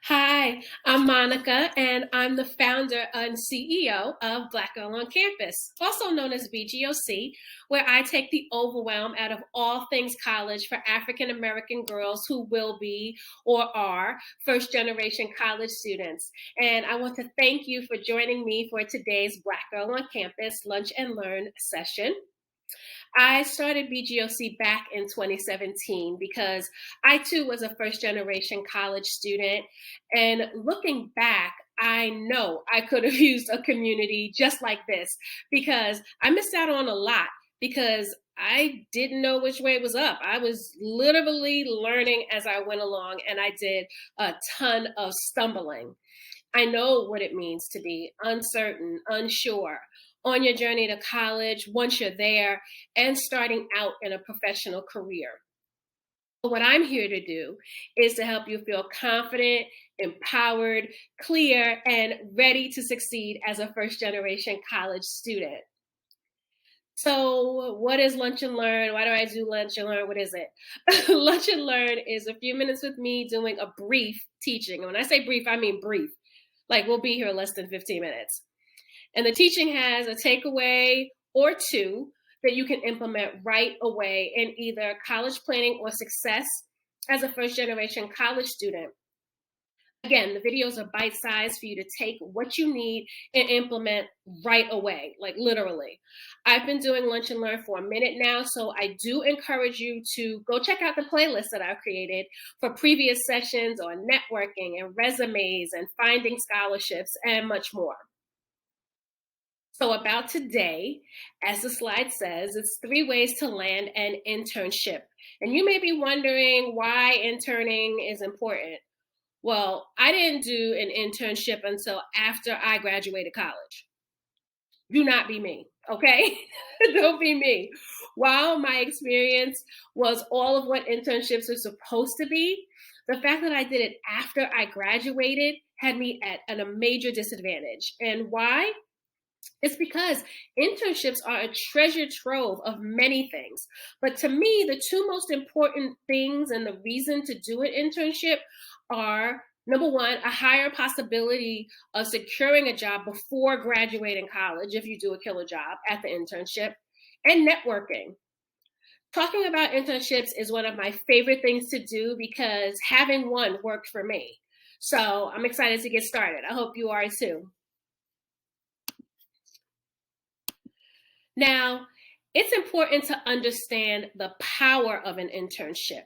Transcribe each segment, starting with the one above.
Hi, I'm Monica, and I'm the founder and CEO of Black Girl on Campus, also known as BGOC, where I take the overwhelm out of all things college for African American girls who will be or are first generation college students. And I want to thank you for joining me for today's Black Girl on Campus Lunch and Learn session. I started BGOC back in 2017 because I too was a first generation college student. And looking back, I know I could have used a community just like this because I missed out on a lot because I didn't know which way was up. I was literally learning as I went along, and I did a ton of stumbling. I know what it means to be uncertain, unsure on your journey to college, once you're there, and starting out in a professional career. What I'm here to do is to help you feel confident, empowered, clear, and ready to succeed as a first generation college student. So, what is Lunch and Learn? Why do I do Lunch and Learn? What is it? Lunch and Learn is a few minutes with me doing a brief teaching. And when I say brief, I mean brief. Like, we'll be here less than 15 minutes. And the teaching has a takeaway or two that you can implement right away in either college planning or success as a first generation college student. Again, the videos are bite-sized for you to take what you need and implement right away, like literally. I've been doing Lunch and Learn for a minute now, so I do encourage you to go check out the playlist that I've created for previous sessions on networking and resumes and finding scholarships and much more. So about today, as the slide says, it's 3 ways to land an internship. And you may be wondering why interning is important. Well, I didn't do an internship until after I graduated college. Do not be me, okay? Don't be me. While my experience was all of what internships are supposed to be, the fact that I did it after I graduated had me at a major disadvantage. And why? It's because internships are a treasure trove of many things. But to me, the two most important things and the reason to do an internship are number one, a higher possibility of securing a job before graduating college if you do a killer job at the internship, and networking. Talking about internships is one of my favorite things to do because having one worked for me. So I'm excited to get started. I hope you are too. Now, it's important to understand the power of an internship.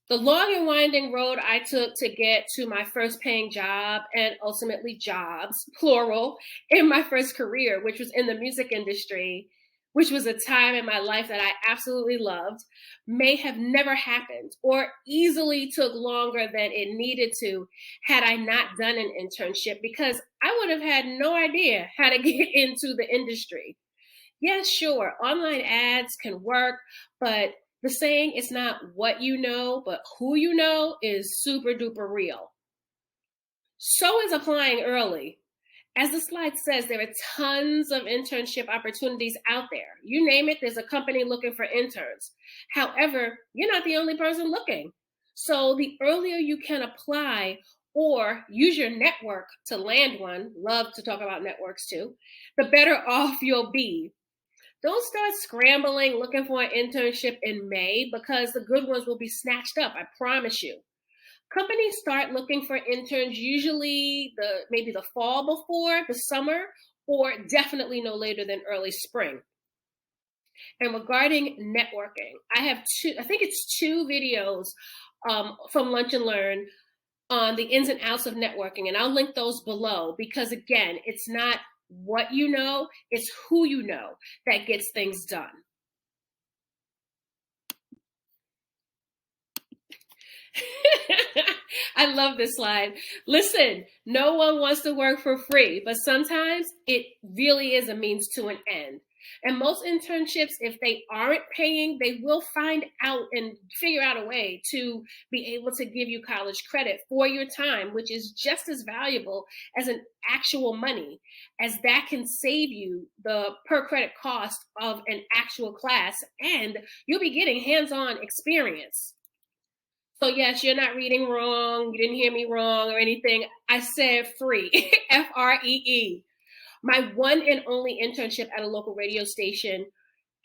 The long and winding road I took to get to my first paying job and ultimately jobs, plural, in my first career, which was in the music industry, which was a time in my life that I absolutely loved, may have never happened or easily took longer than it needed to had I not done an internship because I would have had no idea how to get into the industry. Yes, sure, online ads can work, but the saying it's not what you know, but who you know is super duper real. So is applying early. As the slide says, there are tons of internship opportunities out there. You name it, there's a company looking for interns. However, you're not the only person looking. So the earlier you can apply or use your network to land one, love to talk about networks too, the better off you'll be. Don't start scrambling looking for an internship in May because the good ones will be snatched up, I promise you. Companies start looking for interns usually maybe the fall before, the summer, or definitely no later than early spring. And regarding networking, I think it's 2 videos from Lunch and Learn on the ins and outs of networking, and I'll link those below because again, it's not what you know, it's who you know that gets things done. I love this slide. Listen, no one wants to work for free, but sometimes it really is a means to an end. And most internships, if they aren't paying, they will find out and figure out a way to be able to give you college credit for your time, which is just as valuable as an actual money, as that can save you the per credit cost of an actual class, and you'll be getting hands-on experience. So yes, you're not reading wrong. You didn't hear me wrong or anything. I said free, Free. My one and only internship at a local radio station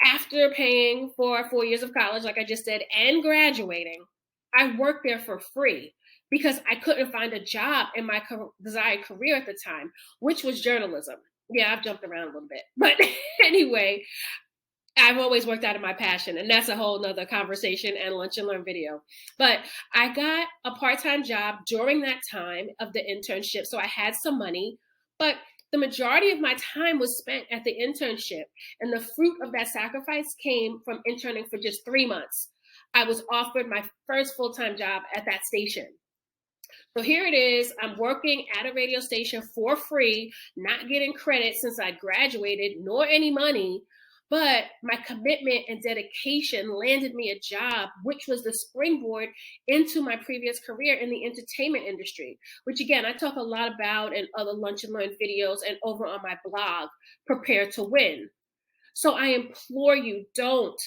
after paying for 4 years of college, like I just said, and graduating. I worked there for free because I couldn't find a job in my desired career at the time, which was journalism. Yeah, I've jumped around a little bit. But anyway, I've always worked out of my passion, and that's a whole nother conversation and lunch and learn video. But I got a part-time job during that time of the internship, so I had some money, but the majority of my time was spent at the internship, and the fruit of that sacrifice came from interning for just 3 months. I was offered my first full-time job at that station. So here it is. I'm working at a radio station for free, not getting credit since I graduated, nor any money. But my commitment and dedication landed me a job, which was the springboard into my previous career in the entertainment industry, which again, I talk a lot about in other Lunch and Learn videos and over on my blog, Prepare to Win. So I implore you, don't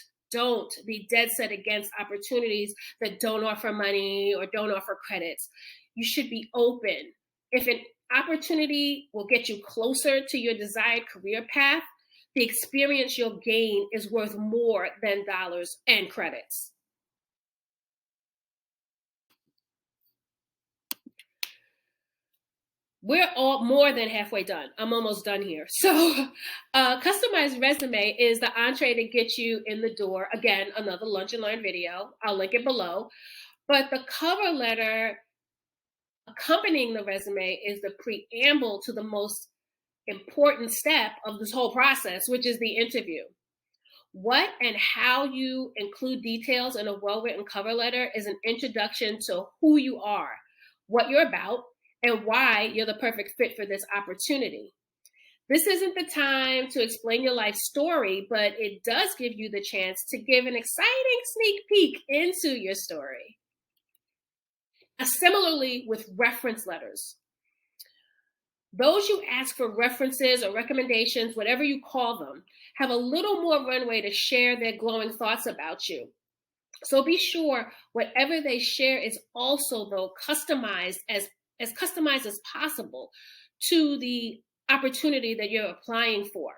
be dead set against opportunities that don't offer money or don't offer credits. You should be open. If an opportunity will get you closer to your desired career path, the experience you'll gain is worth more than dollars and credits. We're all more than halfway done. I'm almost done here. So customized resume is the entree to get you in the door. Again, another Lunch and Learn video. I'll link it below. But the cover letter accompanying the resume is the preamble to the most important step of this whole process, which is the interview. What and how you include details in a well-written cover letter is an introduction to who you are, what you're about, and why you're the perfect fit for this opportunity. This isn't the time to explain your life story, but it does give you the chance to give an exciting sneak peek into your story. Similarly with reference letters, those you ask for references or recommendations, whatever you call them, have a little more runway to share their glowing thoughts about you. So be sure whatever they share is also, though, customized as customized as possible to the opportunity that you're applying for.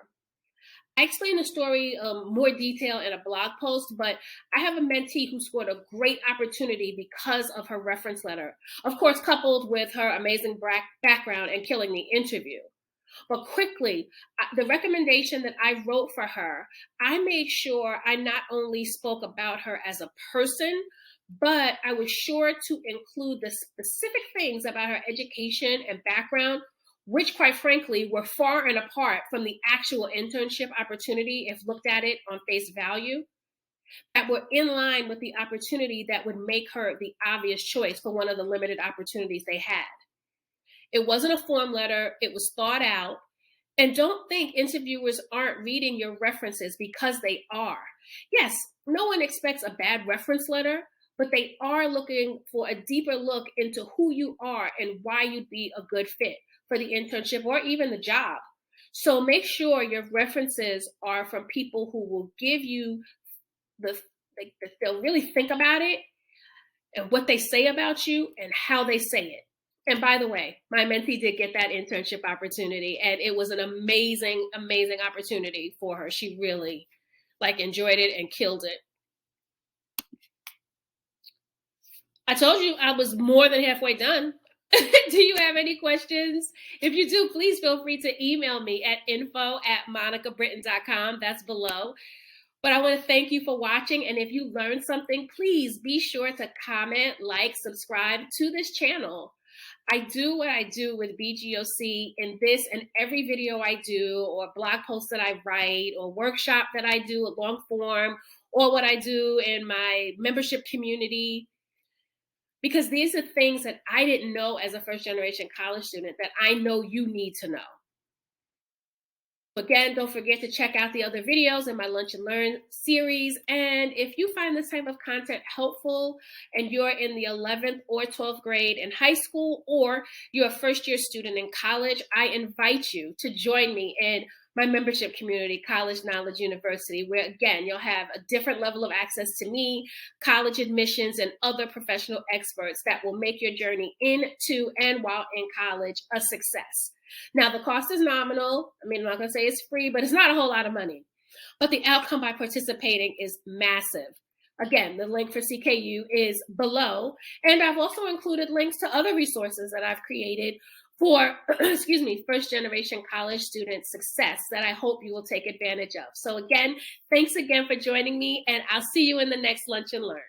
I explain the story more detail in a blog post, but I have a mentee who scored a great opportunity because of her reference letter, of course, coupled with her amazing background and killing the interview. But quickly, the recommendation that I wrote for her, I made sure I not only spoke about her as a person, but I was sure to include the specific things about her education and background, which quite frankly were far and apart from the actual internship opportunity if looked at it on face value, that were in line with the opportunity that would make her the obvious choice for one of the limited opportunities they had. It wasn't a form letter, it was thought out. And don't think interviewers aren't reading your references, because they are. Yes, no one expects a bad reference letter, but they are looking for a deeper look into who you are and why you'd be a good fit for the internship or even the job. So make sure your references are from people who will give you they'll really think about it and what they say about you and how they say it. And by the way, my mentee did get that internship opportunity, and it was an amazing, amazing opportunity for her. She really enjoyed it and killed it. I told you I was more than halfway done. Do you have any questions? If you do, please feel free to email me at info@monicabritton.com. That's below. But I want to thank you for watching. And if you learned something, please be sure to comment, subscribe to this channel. I do what I do with BGOC in this and every video I do, or blog post that I write, or workshop that I do, a long form, or what I do in my membership community. Because these are things that I didn't know as a first-generation college student that I know you need to know. Again, don't forget to check out the other videos in my Lunch and Learn series. And if you find this type of content helpful and you're in the 11th or 12th grade in high school, or you're a first-year student in college, I invite you to join me in my membership community, College Knowledge University, where again, you'll have a different level of access to me, college admissions, and other professional experts that will make your journey into and while in college a success. Now, the cost is nominal. I mean, I'm not going to say it's free, but it's not a whole lot of money. But the outcome by participating is massive. Again, the link for CKU is below. And I've also included links to other resources that I've created for, excuse me, first generation college student success that I hope you will take advantage of. So again, thanks again for joining me, and I'll see you in the next Lunch and Learn.